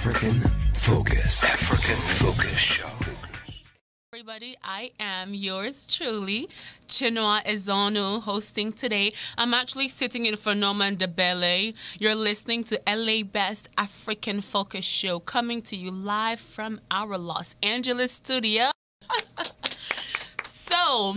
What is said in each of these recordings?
African Focus. African Focus Show. Everybody, I am yours truly, Chinua Ezono, hosting today. I'm actually sitting in for Norman Debele. You're listening to LA Best African Focus Show, coming to you live from our Los Angeles studio. So,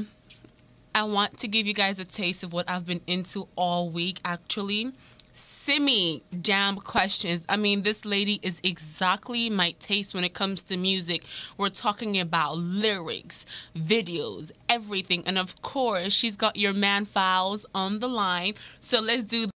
I want to give you guys a taste of what I've been into all week, actually. Simi jam questions. I mean, this lady is exactly my taste when it comes to music. We're talking about lyrics, videos, everything. And of course, she's got your man files on the line. So let's do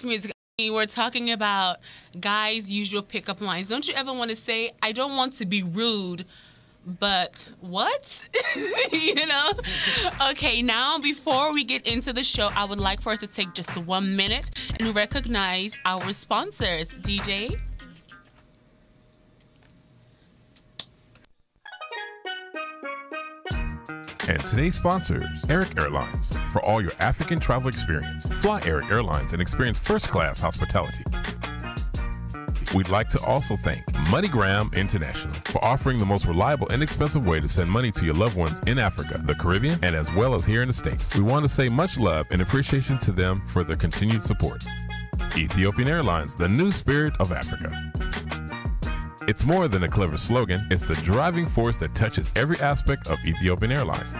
music. We're talking about guys' usual pickup lines. Don't you ever want to say, I don't want to be rude, but what? You know? Okay, now before we get into the show, I would like for us to take just 1 minute and recognize our sponsors. DJ? And today's sponsors, Eric Airlines. For all your African travel experience, fly Eric Airlines and experience first-class hospitality. We'd like to also thank MoneyGram International for offering the most reliable and inexpensive way to send money to your loved ones in Africa, the Caribbean, and as well as here in the States. We want to say much love and appreciation to them for their continued support. Ethiopian Airlines, the new spirit of Africa. It's more than a clever slogan, it's the driving force that touches every aspect of Ethiopian Airlines.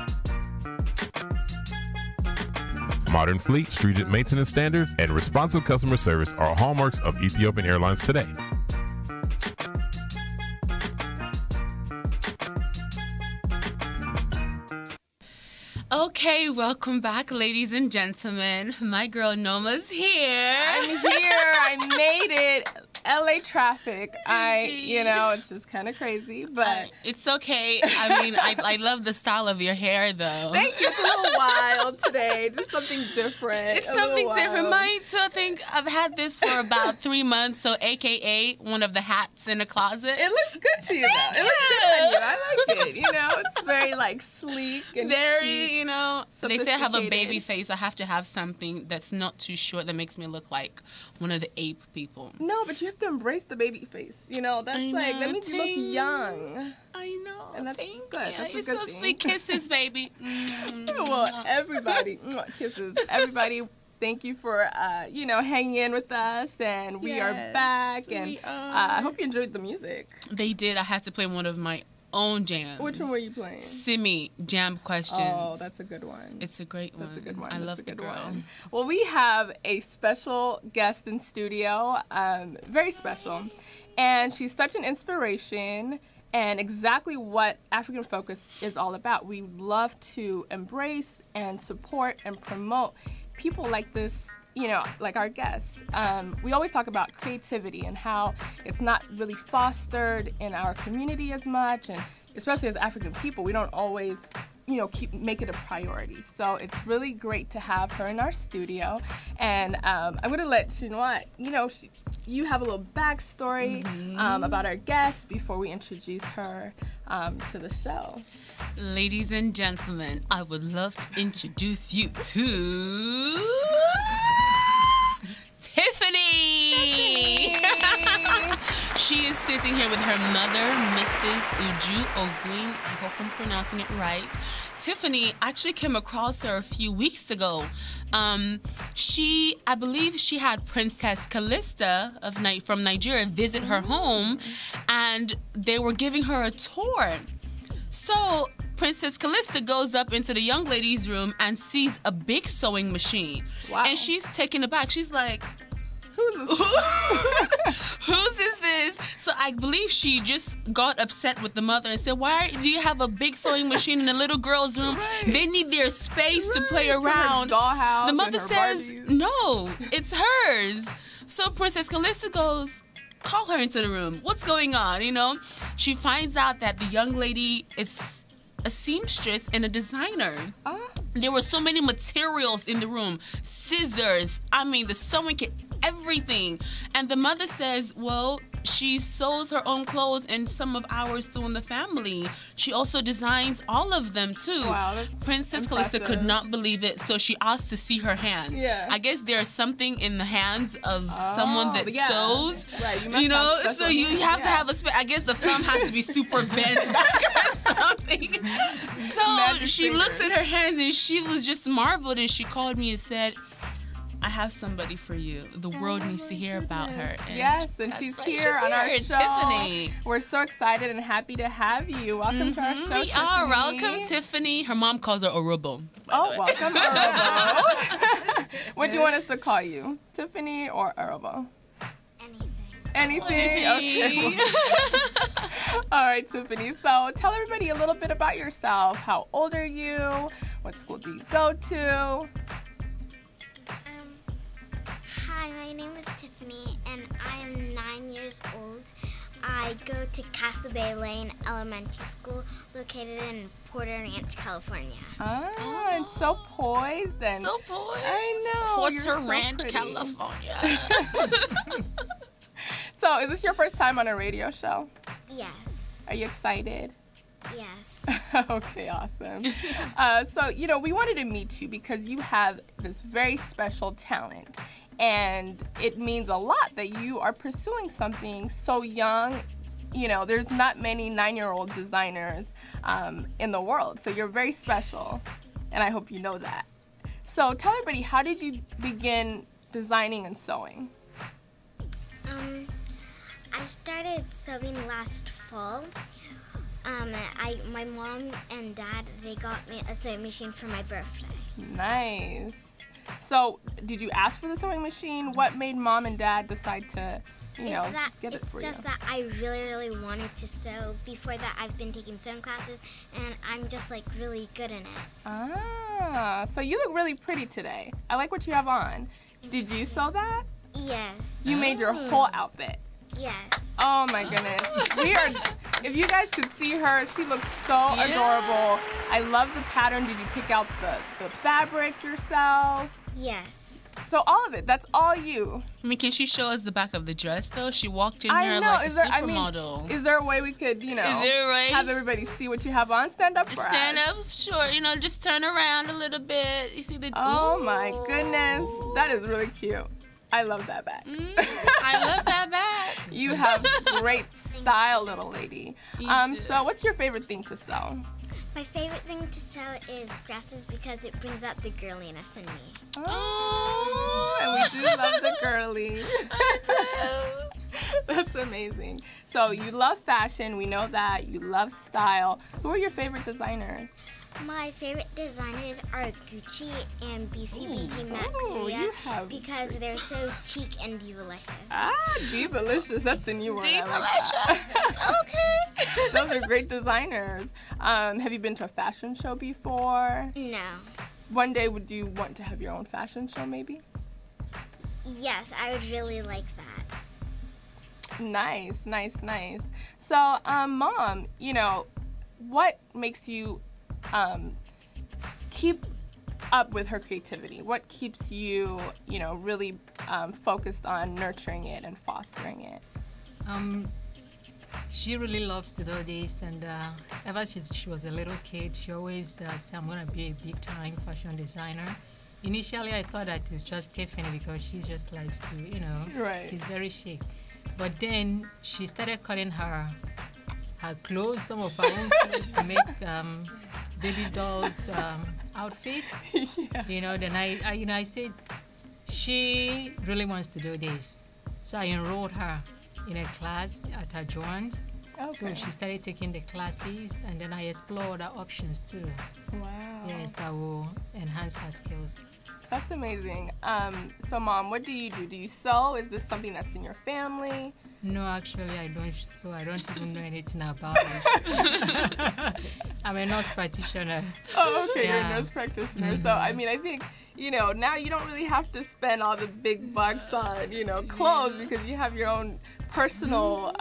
Modern fleet, stringent maintenance standards, and responsive customer service are hallmarks of Ethiopian Airlines today. Okay, welcome back, ladies and gentlemen. My girl Noma's here. I'm here. I made it. LA traffic. It's just kind of crazy, but it's okay. I mean, I love the style of your hair, though. Thank you. It's a little wild today. Just something different. It's something different. Mine too. I think I've had this for about 3 months, so AKA one of the hats in the closet. It looks good to you, though. It looks good on you. I like it. It's very sleek and very, chic, They say I have a baby face. I have to have something that's not too short that makes me look like one of the ape people. No, but you have to embrace the baby face. That's that means you look young. I know. And that's good. That's a You're good so thing. sweet. Kisses, baby. Well, everybody, kisses. Everybody, thank you for, hanging in with us. And we are back. And I hope you enjoyed the music. They did. I had to play one of my own jams. Which one were you playing? Simi jam questions. Oh, that's a good one. It's a great one. That's a good one. I love the girl. One. Well, we have a special guest in studio, very special, and she's such an inspiration and exactly what African Focus is all about. We love to embrace and support and promote people like this, like our guests. We always talk about creativity and how it's not really fostered in our community as much, and especially as African people, we don't always make it a priority. So it's really great to have her in our studio. And I'm going to let Chinua, you have a little backstory about our guest before we introduce her to the show. Ladies and gentlemen, I would love to introduce you to She is sitting here with her mother, Mrs. Uju Ogwin. I hope I'm pronouncing it right. Tiffany actually came across her a few weeks ago. I believe she had Princess Callista from Nigeria visit her home, and they were giving her a tour. So Princess Callista goes up into the young lady's room and sees a big sewing machine. Wow. And she's taken aback. She's like, Who's this? whose is this? So I believe she just got upset with the mother and said, why do you have a big sewing machine in a little girl's room? Right. They need their space to play Her around. dollhouse The mother and her says, Barbies. no, it's hers. So Princess Callista goes, call her into the room. What's going on? She finds out that the young lady is a seamstress and a designer. There were so many materials in the room. Scissors, the sewing kit, everything. And the mother says, well, she sews her own clothes and some of ours too in the family. She also designs all of them too. Wow, that's Princess Callista impressive. could not believe it, so she asked to see her hands. Yeah. I guess there's something in the hands of someone that yeah. sews. Right, you must have So special you hands, have to yeah. have I guess the thumb has to be super bent back or something. So Magic she looks fingers. at her hands and she was just marveled, and she called me and said, I have somebody for you. The world needs to hear about her. And Yes, and that's she's like, here on our show. Tiffany. We're so excited and happy to have you. Welcome to our show, We are. Tiffany. Welcome, Tiffany. Her mom calls her Orobo. Oh, welcome, Orobo. What do you want us to call you? Tiffany or Orobo? Anything? Okay. All right, Tiffany. So tell everybody a little bit about yourself. How old are you? What school do you go to? Hi, my name is Tiffany, and I am 9 years old. I go to Castle Bay Lane Elementary School, located in Porter Ranch, California. And so poised and So boys. I know. You're Porter so Ranch, pretty. California. So is this your first time on a radio show? Yes, Are you excited? yes. Okay, awesome. So, we wanted to meet you because you have this very special talent. And it means a lot that you are pursuing something so young. There's not many 9-year-old designers in the world. So you're very special. And I hope you know that. So tell everybody, how did you begin designing and sewing? I started sewing last fall. My mom and dad, they got me a sewing machine for my birthday. Nice. So did you ask for the sewing machine? What made mom and dad decide to, get it for you? It's just that I really, really wanted to sew. Before that, I've been taking sewing classes, and I'm just really good in it. So you look really pretty today. I like what you have on. Did you sew that? Yes. You made your whole outfit. Yes. Oh my goodness. If you guys could see her, she looks so adorable. I love the pattern. Did you pick out the fabric yourself? Yes. So all of it, that's all you. Can she show us the back of the dress though? She walked in I here know. like a supermodel. Is there a way we could, Is there a way? have everybody see what you have on? Stand up for Stand us. up, sure. Just turn around a little bit. You see the. Oh Ooh. my goodness. That is really cute. I love that bag. I love that bag. You have great style, little lady. You do. So what's your favorite thing to sew? My favorite thing to sew is dresses because it brings out the girliness in me. Oh, and we do love the girly. That's amazing. So you love fashion. We know that. You love style. Who are your favorite designers? My favorite designers are Gucci and BCBG Max Ooh, Ria you have because they're so chic and divalicious. Divalicious. That's a new word. I like Divalicious. Okay. that. Those are great designers. Have you been to a fashion show before? No. One day, would you want to have your own fashion show, maybe? Yes, I would really like that. Nice. So, Mom, what makes you keep up with her creativity? What keeps you, really focused on nurturing it and fostering it? She really loves to do this, and ever since she was a little kid, she always said, I'm going to be a big-time fashion designer. Initially, I thought that it's just Tiffany because she just likes to, Right. she's very chic. But then she started cutting her clothes, some of her own clothes to make baby dolls outfits. Then I said, she really wants to do this. So I enrolled her in a class at her Joann's. Okay. So she started taking the classes, and then I explored other options too. Wow. Yes, that will enhance her skills. That's amazing. So, Mom, what do you do? Do you sew? Is this something that's in your family? No, actually, I don't sew. I don't even know anything about it. I'm a nurse practitioner. Oh, okay, Yeah. you're a nurse practitioner. So, I mean, I think, now you don't really have to spend all the big bucks on, clothes because you have your own personal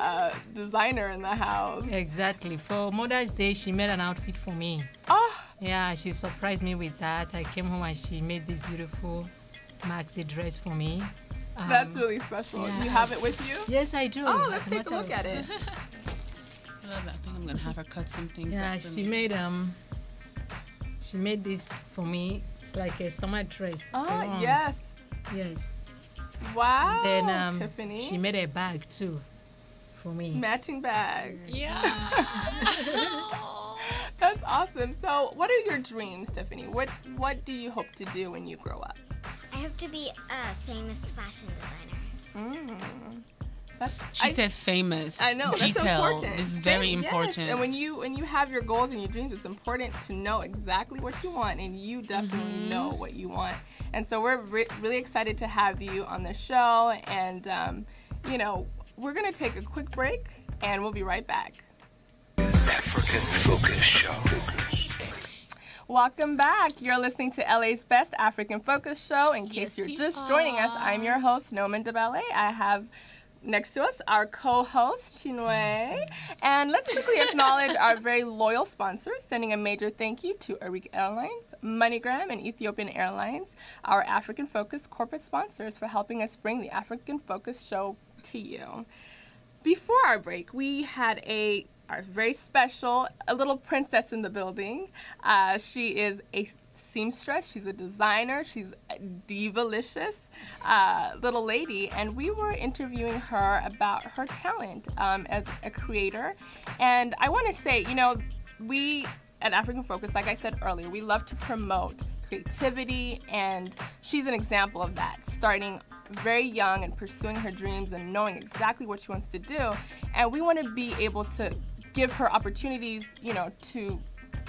designer in the house. Exactly. For Mother's Day, she made an outfit for me. Oh, Yeah, she surprised me with that. I came home and she made this beautiful maxi dress for me. that's really special. yeah. Do you have it with you? Yes, I do. Oh, let's As a take a matter look of- at it. I love that. I think I'm gonna have her cut some things Yeah, up for she me. made this for me. It's like a summer dress. It's Oh, long. yes. Yes. Wow, Then Tiffany. she made a bag too for me. Matching bag. Yeah. That's awesome. So, what are your dreams, Tiffany? What do you hope to do when you grow up? I hope to be a famous fashion designer. She said famous. I know, that's Detail important. is very Yes, important. and when you have your goals and your dreams, it's important to know exactly what you want, and you definitely know what you want. And so we're really excited to have you on the show, and we're gonna take a quick break, and we'll be right back. African Focus Show. Welcome back. You're listening to LA's Best African Focus Show. In case Yes, you're you just joining us, I'm your host, Noman DeBalle. I have next to us our co-host, Chinwe. And let's quickly acknowledge our very loyal sponsors, sending a major thank you to Arik Airlines, MoneyGram, and Ethiopian Airlines, our African Focus corporate sponsors, for helping us bring the African Focus Show to you. Before our break, we had our very special, a little princess in the building. She is a seamstress. She's a designer. She's a diva-licious little lady. And we were interviewing her about her talent as a creator. And I want to say, we at African Focus, like I said earlier, we love to promote creativity, and she's an example of that, starting very young and pursuing her dreams and knowing exactly what she wants to do. And we want to be able to give her opportunities, to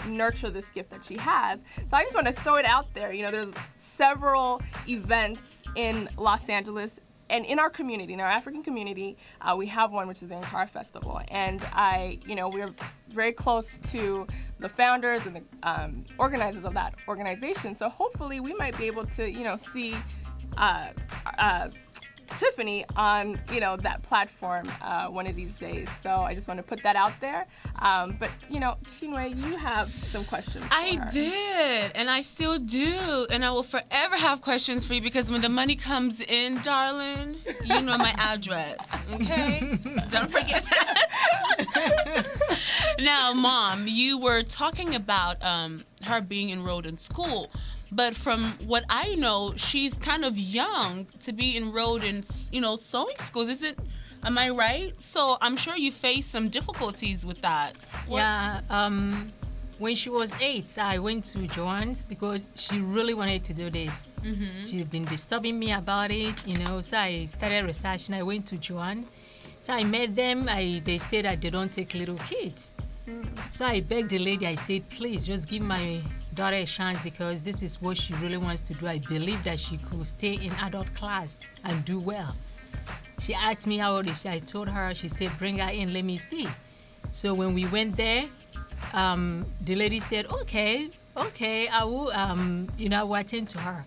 nurture this gift that she has. So I just want to throw it out there. There's several events in Los Angeles and in our community, in our African community. We have one, which is the Ankara Festival. And we're very close to the founders and the organizers of that organization. So hopefully we might be able to, see Tiffany on, that platform one of these days. So I just want to put that out there. But, Chinwe, you have some questions for I her. did, and I still do, and I will forever have questions for you because when the money comes in, darling, you know my address, okay? Don't forget that. Now, Mom, you were talking about her being enrolled in school. But from what I know, she's kind of young to be enrolled in, sewing schools. Am I right? So I'm sure you faced some difficulties with that. Yeah. When she was 8, I went to Joann's because she really wanted to do this. She's been disturbing me about it, So I started researching. I went to Joann. So I met them. They said that they don't take little kids. So I begged the lady. I said, please, just give my daughter a chance because this is what she really wants to do. I believe that she could stay in adult class and do well. She asked me how old is she. I told her. She said, bring her in, let me see. So when we went there, the lady said, okay, I will, I will attend to her.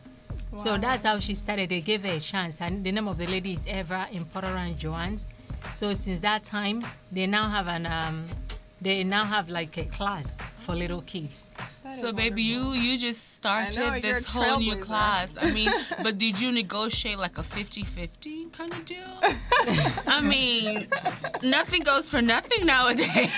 Wow. So that's how she started. They gave her a chance. And the name of the lady is Eva in Portland Joann's. So since that time, they now have like a class for little kids. So, baby, you just started this you're a whole new trailblazer. class. I mean, but did you negotiate like a 50-50 kind of deal? I mean, nothing goes for nothing nowadays.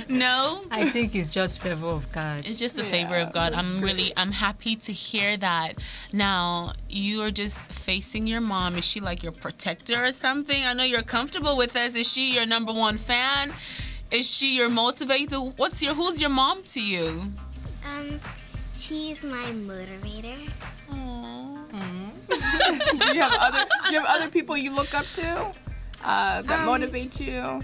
No? I think it's just favor of God. It's just the favor of God. I'm happy to hear that. Now, you are just facing your mom. Is she like your protector or something? I know you're comfortable with us. Is she your number one fan? Is she your motivator? Who's your mom to you? She's my motivator. Do you have other people you look up to that motivate you?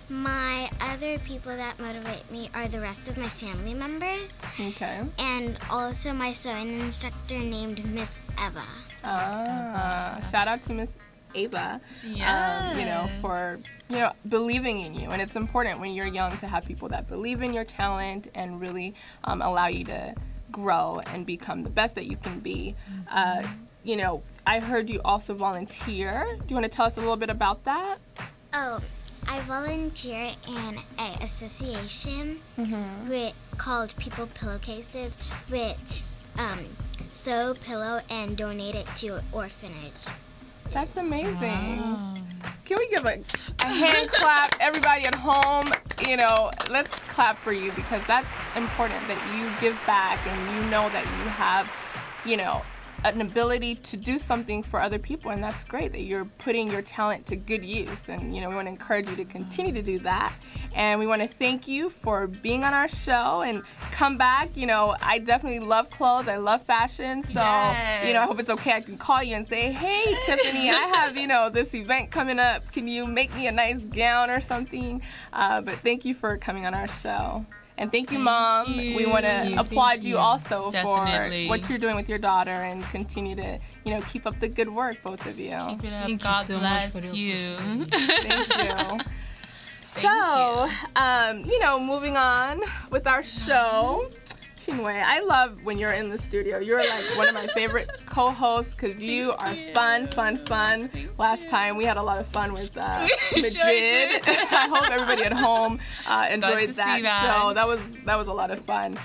My other people that motivate me are the rest of my family members. Okay. And also my sewing instructor named Miss Eva. Shout out to Miss Ava, for believing in you. And it's important when you're young to have people that believe in your talent and really allow you to grow and become the best that you can be. I heard you also volunteer. Do you want to tell us a little bit about that? Oh, I volunteer in an association called People Pillowcases, which sew, pillow, and donate it to an orphanage. That's amazing. Wow. Can we give a hand clap, everybody at home? Let's clap for you, because that's important that you give back and you know that you have, an ability to do something for other people, and that's great that you're putting your talent to good use. And we want to encourage you to continue to do that. And we want to thank you for being on our show and come back. I definitely love clothes. I love fashion. So, I hope it's okay. I can call you and say, hey, Tiffany, I have, this event coming up. Can you make me a nice gown or something? But thank you for coming on our show. And thank you, Mom. We want to applaud you also for what you're doing with your daughter, and continue to, keep up the good work, both of you. Keep it up. Thank God you so bless much for the you. Thank you. So, moving on with our show. Chinwe, I love when you're in the studio. You're like one of my favorite co-hosts, because you are fun. Last time we had a lot of fun with Majid. Sure did. I hope everybody at home enjoyed that that show. That was a lot of fun.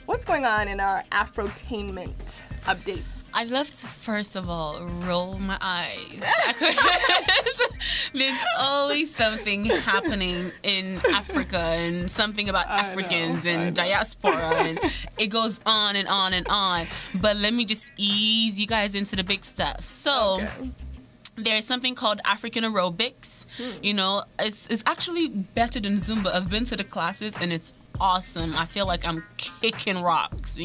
What's going on in our Afrotainment updates? I'd love to, first of all, roll my eyes. There's always something happening in Africa, and something about Africans and diaspora, and it goes on and on and on. But let me just ease you guys into the big stuff. So, there's something called African aerobics. It's actually better than Zumba. I've been to the classes, and it's awesome. I feel like I'm kicking rocks,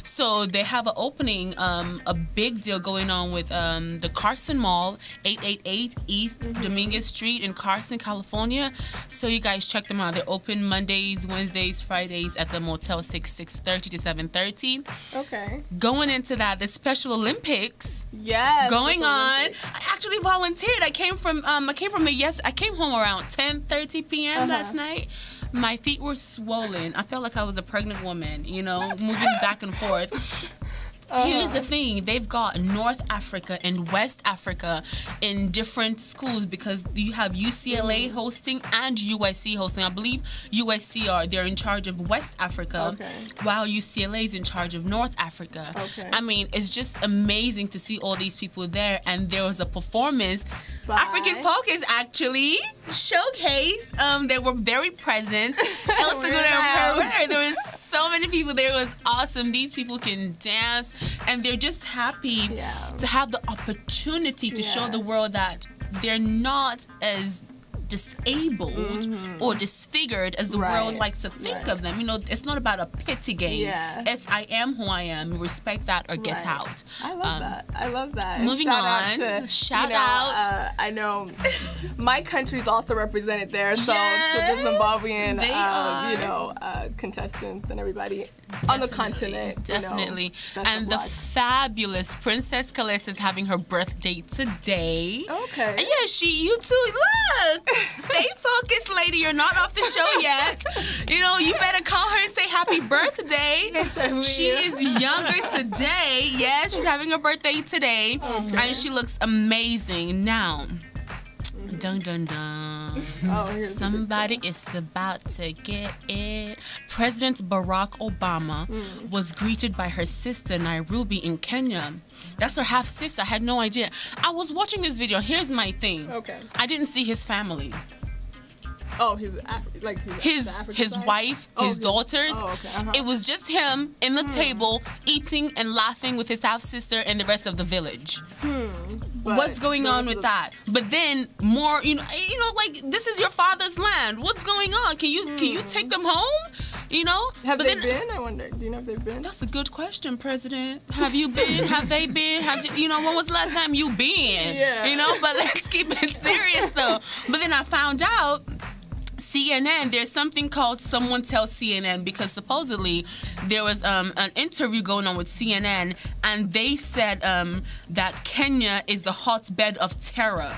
So they have an opening, a big deal going on with the Carson Mall, 888 East Dominguez Street in Carson, California. So you guys check them out. They're open Mondays, Wednesdays, Fridays at the Motel 6:30 to 7:30. Okay. Going into that, the Special Olympics. Yes. Going on. Olympics. I actually volunteered. I came home around 10:30 p.m. last night. My feet were swollen. I felt like I was a pregnant woman, moving back and forth. Here's the thing. They've got North Africa and West Africa in different schools, because you have UCLA hosting and USC hosting. I believe USC they're in charge of West Africa, while UCLA is in charge of North Africa. Okay. I mean, it's just amazing to see all these people there. And there was a performance. African Focus actually showcased. They were very present. There was so many people there. It was awesome. These people can dance, and they're just happy to have the opportunity to show the world that they're not as disabled or disfigured as the world likes to think of them. It's not about a pity game. It's I am who I am. Respect that or get out. I love that. Moving on. Shout out. I know my country's also represented there, so to the Zimbabwean, contestants and everybody on the continent. Definitely. And the fabulous Princess Calista is having her birthday today. Okay. And you too. Look. Stay focused, lady. You're not off the show yet. You better call her and say happy birthday. Yes, I will. She is younger today. Yes, she's having her birthday today. And she looks amazing. Now, dun dun dun. Oh, here's Somebody is about to get it. President Barack Obama was greeted by her sister Nairobi in Kenya. That's her half sister. I had no idea. I was watching this video. Here's my thing. Okay. I didn't see his family. Oh, his side? wife, his daughters. Oh, okay. Uh-huh. It was just him in the table eating and laughing with his half sister and the rest of the village. But What's going on with that? But then more, like this is your father's land. What's going on? Can you take them home? Have but they been? I wonder. Do you know if they've been? That's a good question, President. Have you been? Have they been? When was the last time you been? Yeah. But let's keep it serious though. But then I found out CNN, there's something called Someone Tell CNN, because supposedly there was an interview going on with CNN, and they said that Kenya is the hotbed of terror.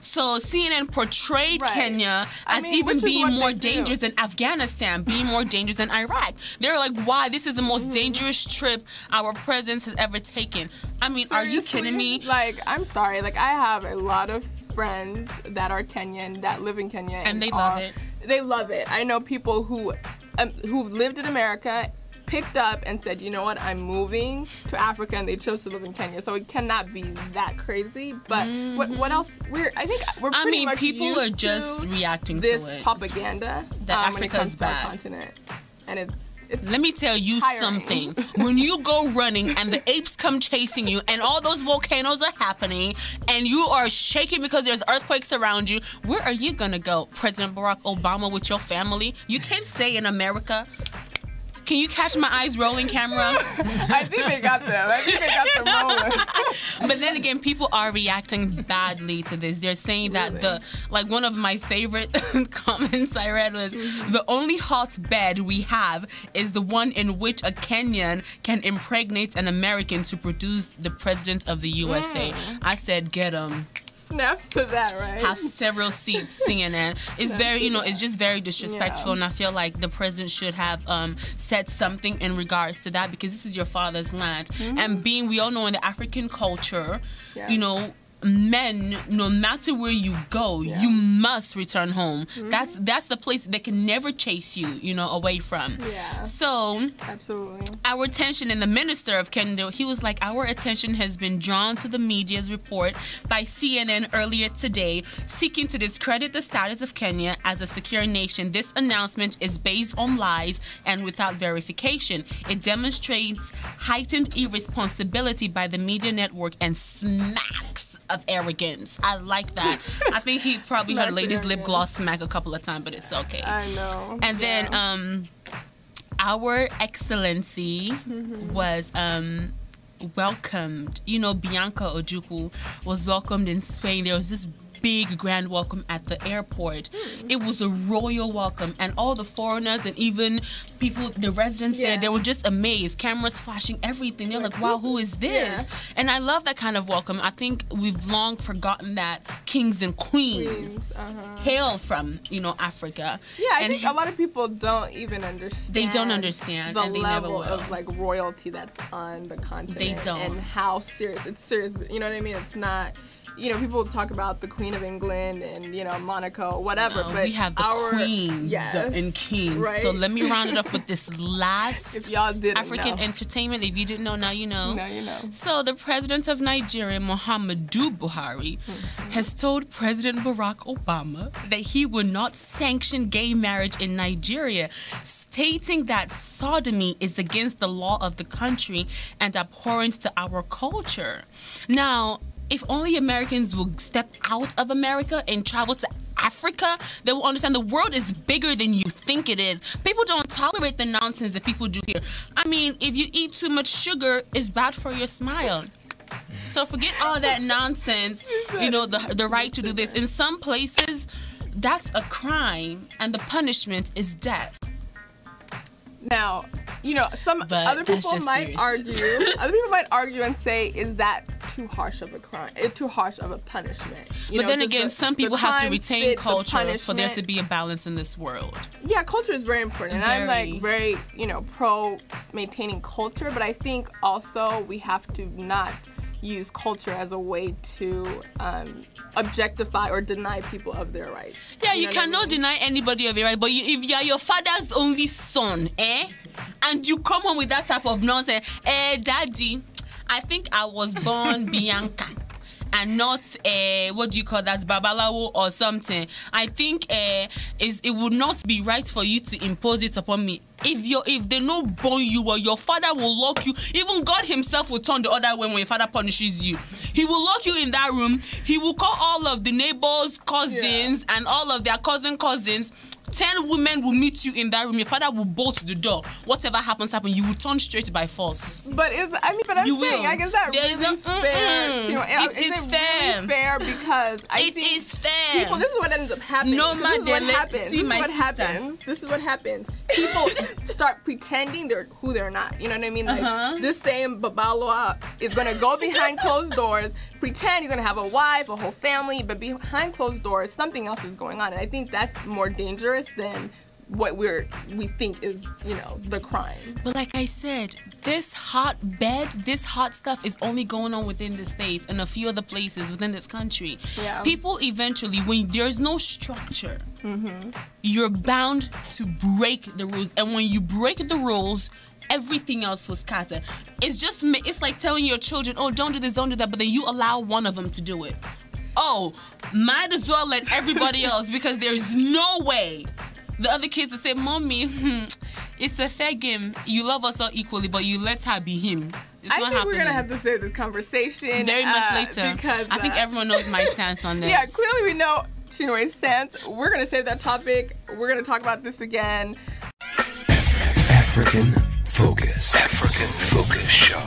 So CNN portrayed Kenya as even being more dangerous than Afghanistan, being more dangerous than Iraq. They're like, why? This is the most dangerous trip our president has ever taken. I mean, Seriously? Are you kidding me? Like, I'm sorry. Like, I have a lot of friends that are Kenyan, that live in Kenya. And they love it. They love it. I know people who've lived in America, picked up and said, you know what, I'm moving to Africa, and they chose to live in Kenya. So it cannot be that crazy. But what else? I think we're pretty much people used are just to reacting this to it. propaganda That when it Africa comes is to our bad. continent. And it's Let me tell you tiring. something. When you go running and the apes come chasing you and all those volcanoes are happening and you are shaking because there's earthquakes around you, where are you going to go? President Barack Obama with your family? You can't stay in America. Can you catch my eyes rolling, camera? I think they got them. I think they got them rolling. But then again, people are reacting badly to this. They're saying that one of my favorite comments I read was, the only hotbed we have is the one in which a Kenyan can impregnate an American to produce the president of the USA. I said, get him. Snaps to that, right? Have several seats, CNN. It's very, it's just very disrespectful, and I feel like the president should have said something in regards to that, because this is your father's land. And we all know in the African culture, men, no matter where you go, you must return home. That's the place they can never chase you, away from. Yeah. So absolutely. Our attention, and the minister of Kenya, he was like, our attention has been drawn to the media's report by CNN earlier today, seeking to discredit the status of Kenya as a secure nation. This announcement is based on lies and without verification. It demonstrates heightened irresponsibility by the media network and smacks of arrogance. I like that. I think he probably heard Lady's lip gloss smack a couple of times, but it's okay. I know. And then our excellency was welcomed. Bianca Ojukwu was welcomed in Spain. There was this big grand welcome at the airport. It was a royal welcome, and all the foreigners and even people, the residents there, they were just amazed. Cameras flashing, everything. They're like, wow, who is this? And I love that kind of welcome. I think we've long forgotten that kings and queens hail from, Africa. Yeah, I think a lot of people don't even understand. They don't understand, the and they never will. level of royalty that's on the continent. They don't. And how serious it's serious. You know what I mean? It's not. People talk about the Queen of England and, Monaco, whatever. No, but we have the queens and kings. Right? So let me round it up with this last if y'all didn't African know. entertainment. If you didn't know, now you know. Now you know. So the president of Nigeria, Muhammadu Buhari, has told President Barack Obama that he would not sanction gay marriage in Nigeria, stating that sodomy is against the law of the country and abhorrent to our culture. Now, if only Americans will step out of America and travel to Africa, they will understand the world is bigger than you think it is. People don't tolerate the nonsense that people do here. I mean, if you eat too much sugar, it's bad for your smile. So forget all that nonsense, the right to do this. In some places, that's a crime, and the punishment is death. Now, some other people might argue. Other people might argue and say, "Is that too harsh of a crime? Too harsh of a punishment?" But then again, some people have to retain culture for there to be a balance in this world. Yeah, culture is very important, and I'm very pro maintaining culture. But I think also we have to not use culture as a way to objectify or deny people of their rights. Yeah, you know what I cannot mean? deny anybody of your right, but if you are your father's only son, and you come home with that type of nonsense, daddy, I think I was born Bianca and not what do you call that, Babalawo or something. I think it would not be right for you to impose it upon me. If they no born you, well, your father will lock you. Even God himself will turn the other way when your father punishes you. He will lock you in that room. He will call all of the neighbors, cousins, and all of their cousins. 10 women will meet you in that room. Your father will bolt the door. Whatever happens. You will turn straight by force. But I'm saying, I guess that There is really fair. It is fair. Really fair because I think is fair. People, this is what ends up happening. No matter This is what happens. People start pretending they're who they're not. You know what I mean? Like this same Babaloa is gonna go behind closed doors, pretend he's gonna have a wife, a whole family, but behind closed doors, something else is going on. And I think that's more dangerous than what we think is, the crime. But like I said, this hot stuff is only going on within the States and a few other places within this country. Yeah. People eventually, when there's no structure, you're bound to break the rules. And when you break the rules, everything else will scatter. It's like telling your children, oh, don't do this, don't do that, but then you allow one of them to do it. Oh, might as well let everybody else, because there's no way the other kids will say, Mommy, it's a fair game. You love us all equally, but you let her be him. It's I not think happening. we're going to have to save this conversation. Very much later. Because, I think everyone knows my stance on this. Yeah, clearly we know Chinwe's stance. We're going to save that topic. We're going to talk about this again. African Focus. African Focus Show.